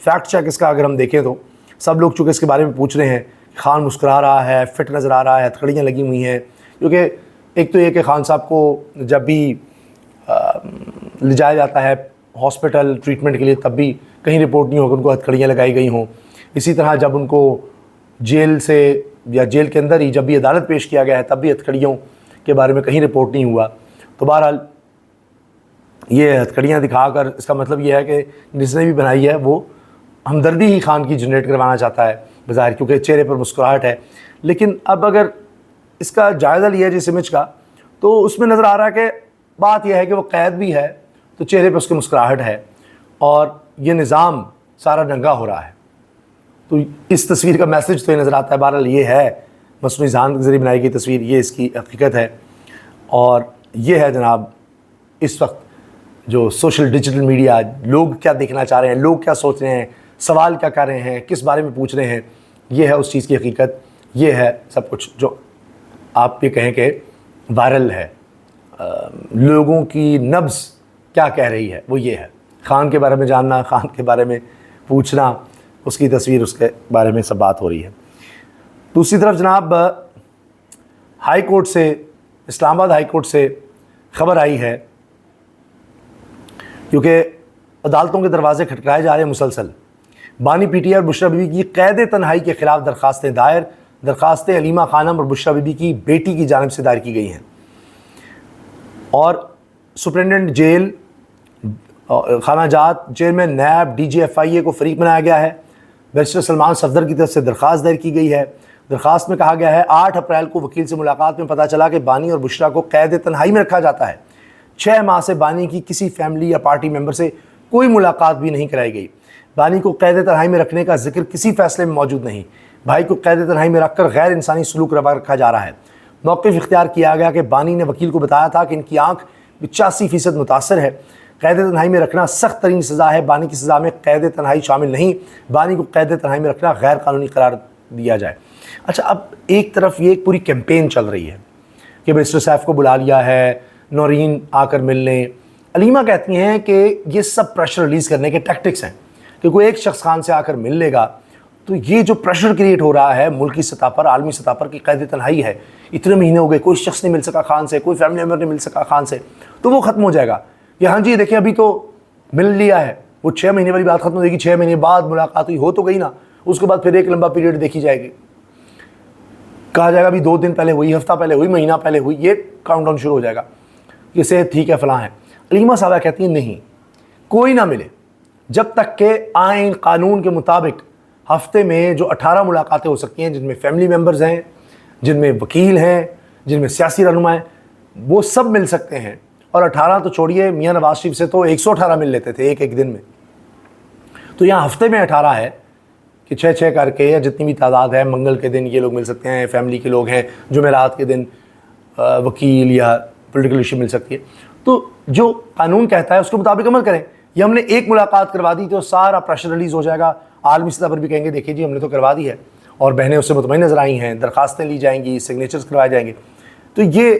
Fact check اس کا اگر ہم دیکھیں تو سب لوگ چونکہ اس کے بارے میں پوچھ رہے ہیں، خان مسکرا رہا ہے، فٹ نظر آ رہا ہے، ہتھکڑیاں لگی ہوئی ہیں، کیونکہ ایک تو یہ کہ خان صاحب کو جب بھی لے جایا جاتا ہے ہاسپٹل ٹریٹمنٹ کے لیے تب بھی کہیں رپورٹ نہیں ہو کہ ان کو ہتھکڑیاں لگائی گئی ہوں. اسی طرح جب ان کو جیل سے یا جیل کے اندر ہی جب بھی عدالت پیش کیا گیا ہے تب بھی ہتھکڑیوں کے بارے میں کہیں رپورٹ نہیں ہوا. تو بہرحال یہ ہتھکڑیاں دکھا کر اس کا مطلب یہ ہے کہ جس نے بھی بنائی ہے وہ ہمدردی ہی خان کی جنریٹ کروانا چاہتا ہے بظاہر، کیونکہ چہرے پر مسکراہٹ ہے. لیکن اب اگر اس کا جائزہ لیا جس امیج کا تو اس میں نظر آ رہا ہے کہ بات یہ ہے کہ وہ قید بھی ہے تو چہرے پر اس کی مسکراہٹ ہے اور یہ نظام سارا ننگا ہو رہا ہے. تو اس تصویر کا میسج تو یہ نظر آتا ہے. بہرحال یہ ہے مصنوعی ذہان کے ذریعے بنائی گئی تصویر، یہ اس کی حقیقت ہے. اور یہ ہے جناب اس وقت جو سوشل ڈیجیٹل میڈیا، لوگ کیا دیکھنا چاہ رہے ہیں، لوگ کیا سوچ رہے ہیں، سوال کیا کر رہے ہیں، کس بارے میں پوچھ رہے ہیں، یہ ہے اس چیز کی حقیقت. یہ ہے سب کچھ جو آپ یہ کہیں کہ وائرل ہے. لوگوں کی نبض کیا کہہ رہی ہے وہ یہ ہے. خان کے بارے میں جاننا، خان کے بارے میں پوچھنا، اس کی تصویر، اس کے بارے میں سب بات ہو رہی ہے. دوسری طرف جناب ہائی کورٹ سے، اسلام آباد ہائی کورٹ سے خبر آئی ہے، کیونکہ عدالتوں کے دروازے کھٹکھٹائے جا رہے ہیں مسلسل. بانی پی ٹی آئی اور بشریٰ بی بی کی قید تنہائی کے خلاف درخواستیں دائر. درخواستیں علیمہ خانم اور بشریٰ بی بی کی بیٹی کی جانب سے دائر کی گئی ہیں. اور سپرنٹینڈنٹ جیل خانہ جات chairman NAB D G F I A کو فریق بنایا گیا ہے. بیرسٹر سلمان صفدر کی طرف سے درخواست دائر کی گئی ہے. درخواست میں کہا گیا ہے 8 اپریل کو وکیل سے ملاقات میں پتہ چلا کہ بانی اور بشریٰ کو قید تنہائی میں رکھا جاتا ہے. 6 ماہ سے بانی کی کسی فیملی یا پارٹی ممبر سے کوئی ملاقات بھی نہیں کرائی گئی. بانی کو قید تنہائی میں رکھنے کا ذکر کسی فیصلے میں موجود نہیں. بھائی کو قید تنہائی میں رکھ کر غیر انسانی سلوک روا رکھا جا رہا ہے. موقف اختیار کیا گیا کہ بانی نے وکیل کو بتایا تھا کہ ان کی آنکھ 85% متاثر ہے. قید تنہائی میں رکھنا سخت ترین سزا ہے. بانی کی سزا میں قید تنہائی شامل نہیں. بانی کو قید تنہائی میں رکھنا غیر قانونی قرار دیا جائے. اچھا، اب ایک طرف یہ ایک پوری کیمپین چل رہی ہے کہ بیرسٹر سیف کو بلا لیا ہے، نورین آ کر مل لیں. علیمہ کہتی ہیں کہ یہ سب پریشر ریلیز کرنے کے ٹیکٹکس ہیں کہ کوئی ایک شخص خان سے آ کر مل لے گا تو یہ جو پریشر کریٹ ہو رہا ہے ملکی سطح پر، عالمی سطح پر کہ قید تنہائی ہے، اتنے مہینے ہو گئے کوئی شخص نہیں مل سکا خان سے، کوئی فیملی ممبر نہیں مل سکا خان سے، تو وہ ختم ہو جائے گا کہ ہاں جی دیکھیں ابھی تو مل لیا ہے. وہ 6 مہینے والی بات ختم ہو جائے گی. 6 مہینے بعد ملاقات ہوئی ہو تو گئی نا، اس کے بعد پھر ایک لمبا پیریڈ دیکھی جائے گی. کہا جائے گا ابھی 2 دن پہلے ہوئی، ہفتہ پہلے ہوئی، مہینہ پہلے ہوئی، یہ کاؤنٹ ڈاؤن شروع ہو جائے گا. یہ صحت ٹھیک ہے فلاں ہے. علیمہ صاحبہ کہتی ہیں نہیں، کوئی نہ ملے جب تک کہ آئین قانون کے مطابق ہفتے میں جو 18 ملاقاتیں ہو سکتی ہیں، جن میں فیملی ممبرز ہیں، جن میں وکیل ہیں، جن میں سیاسی رہنما ہیں، وہ سب مل سکتے ہیں. اور 18 تو چھوڑیے، میاں نواز شریف سے تو 118 مل لیتے تھے ایک دن میں. تو یہاں ہفتے میں 18 ہے کہ 6 کر کے یا جتنی بھی تعداد ہے، منگل کے دن یہ لوگ مل سکتے ہیں، فیملی کے لوگ ہیں، جمعرات کے دن وکیل یا پولیٹیکل ایشو مل سکتی ہے. تو جو قانون کہتا ہے اس کے مطابق عمل کریں. یہ ہم نے ایک ملاقات کروا دی تو سارا پریشر ریلیز ہو جائے گا. عالمی سطح پر بھی کہیں گے دیکھیے جی ہم نے تو کروا دی ہے، اور بہنیں اس سے مطمئن نظر آئی ہیں، درخواستیں لی جائیں گی، سگنیچرز کروائے جائیں گے. تو یہ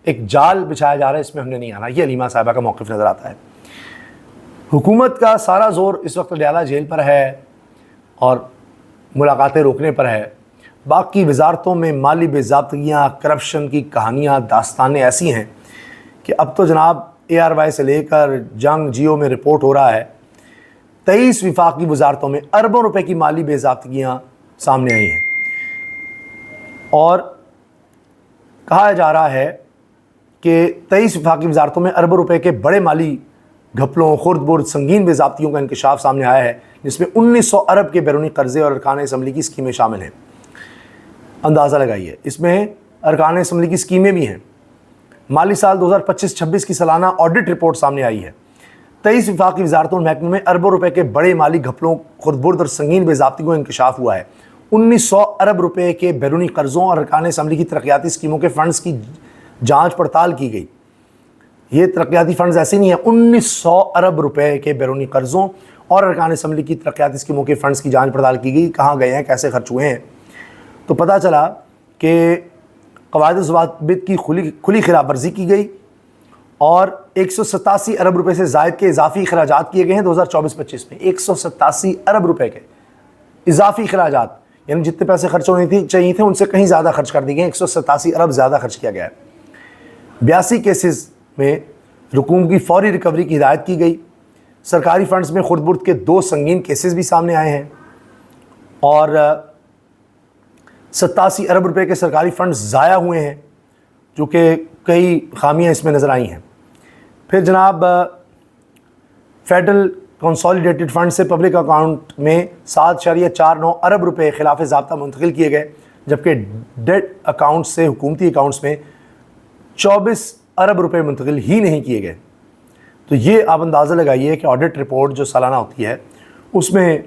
ایک جال بچھایا جا رہا ہے، اس میں ہم نے نہیں آنا. یہ علیمہ صاحبہ کا موقف نظر آتا ہے. حکومت کا سارا زور اس وقت اڈیالہ جیل پر ہے اور ملاقاتیں روکنے پر ہے. باقی وزارتوں میں مالی بے ضابطگیاں، کرپشن کی کہانیاں، داستانیں ایسی ہیں کہ اب تو جناب ARY سے لے کر جنگ جیو میں رپورٹ ہو رہا ہے 23 وفاقی وزارتوں میں اربوں روپے کی مالی بے ضابطگیاں سامنے آئی ہیں. اور کہا جا رہا ہے کہ 23 وفاقی وزارتوں میں اربوں روپے کے بڑے مالی گھپلوں، خرد برد، سنگین بے ضابطگیوں کا انکشاف سامنے آیا ہے، جس میں 1900 ارب کے بیرونی قرضے اور ارکان اسمبلی کی اسکیمیں شامل ہیں. اندازہ لگائیے، اس میں ارکان اسمبلی کی اسکیمیں بھی ہیں. مالی سال 2025-26 کی سالانہ آڈٹ رپورٹ سامنے آئی ہے. 23 وفاقی وزارتوں اور محکموں میں اربوں روپے کے بڑے مالی گھپلوں، خرد برد اور سنگین بے ضابطگیوں کا انکشاف ہوا ہے. 1900 ارب روپے کے بیرونی قرضوں اور ارکان اسمبلی کی ترقیاتی اسکیموں کے فنڈز کی جانچ پڑتال کی گئی. یہ ترقیاتی فنڈز ایسے نہیں ہیں، 1900 ارب روپے کے بیرونی قرضوں اور ارکان اسمبلی کی ترقیاتی اسکیموں کے فنڈز کی جانچ پڑتال کی گئی. کہاں گئے ہیں، کیسے خرچ ہوئے ہیں. تو پتہ چلا کہ قواعد و ضوابط کی کھلی خلاف ورزی کی گئی اور 187 ارب روپے سے زائد کے اضافی اخراجات کیے گئے ہیں 2024-25 میں. 187 ارب روپے کے اضافی اخراجات، یعنی جتنے پیسے خرچ ہونے چاہیے تھے ان سے کہیں زیادہ خرچ کر دی گئے. 187 ارب زیادہ خرچ کیا گیا ہے. 82 کیسز میں رقوم کی فوری ریکوری کی ہدایت کی گئی. سرکاری فنڈز میں خرد برد کے 2 سنگین کیسز بھی سامنے آئے ہیں اور 87 ارب روپے کے سرکاری فنڈز ضائع ہوئے ہیں، جو کہ کئی خامیاں اس میں نظر آئی ہیں. پھر جناب فیڈرل کنسالیڈیٹڈ فنڈ سے پبلک اکاؤنٹ میں 7.49 ارب روپے خلاف ضابطہ منتقل کیے گئے، جبکہ ڈیٹ اکاؤنٹ سے حکومتی اکاؤنٹس میں 24 ارب روپے منتقل ہی نہیں کیے گئے. تو یہ آپ اندازہ لگائیے کہ آڈٹ رپورٹ جو سالانہ ہوتی ہے اس میں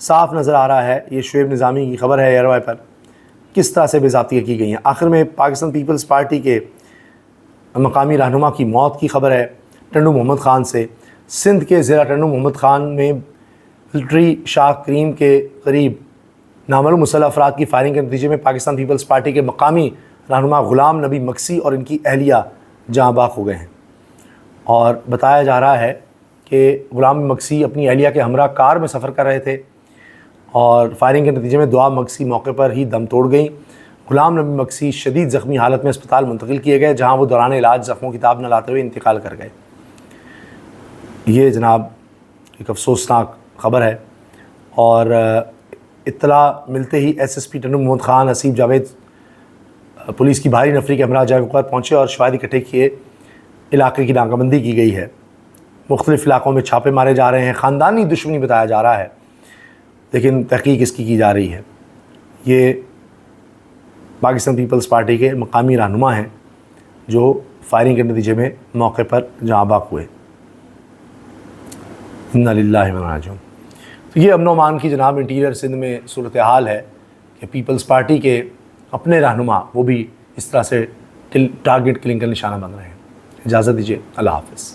صاف نظر آ رہا ہے. یہ شعیب نظامی کی خبر ہے ایئر وائی پر، کس طرح سے بے ضابطگیاں کی گئی ہیں. آخر میں پاکستان پیپلز پارٹی کے مقامی رہنما کی موت کی خبر ہے ٹنڈو محمد خان سے. سندھ کے ضلع ٹنڈو محمد خان میں ملٹری شاہ کریم کے قریب نامعلوم مسلح افراد کی فائرنگ کے نتیجے میں پاکستان پیپلز پارٹی کے مقامی رہنما غلام نبی مکسی اور ان کی اہلیہ جاں باق ہو گئے ہیں. اور بتایا جا رہا ہے کہ غلام مکسی اپنی اہلیہ کے ہمراہ کار میں سفر کر رہے تھے اور فائرنگ کے نتیجے میں دعا مکسی موقع پر ہی دم توڑ گئیں. غلام نبی مکسی شدید زخمی حالت میں اسپتال منتقل کیے گئے، جہاں وہ دوران علاج زخموں کی تاب نہ لاتے ہوئے انتقال کر گئے. یہ جناب ایک افسوسناک خبر ہے. اور اطلاع ملتے ہی S S P Tando Muhammad Khan, Haseeb Javed police کی بھاری نفری کے ہمراہ جائے وقت پہنچے اور شواہد اکٹھے کیے. علاقے کی ناکہ بندی کی گئی ہے. مختلف علاقوں میں چھاپے مارے جا رہے ہیں. خاندانی دشمنی بتایا جا رہا ہے، لیکن تحقیق اس کی جا رہی ہے. یہ پاکستان پیپلز پارٹی کے مقامی رہنما ہیں جو فائرنگ کے نتیجے میں موقع پر جاں باق ہوئے. انا للہ و انا راجعون. تو یہ امن و امان کی جناب انٹیریئر سندھ میں صورتحال ہے کہ پیپلز پارٹی کے اپنے رہنما وہ بھی اس طرح سے ٹارگٹ کلنگ کا نشانہ بن رہے ہیں. اجازت دیجیے، اللہ حافظ.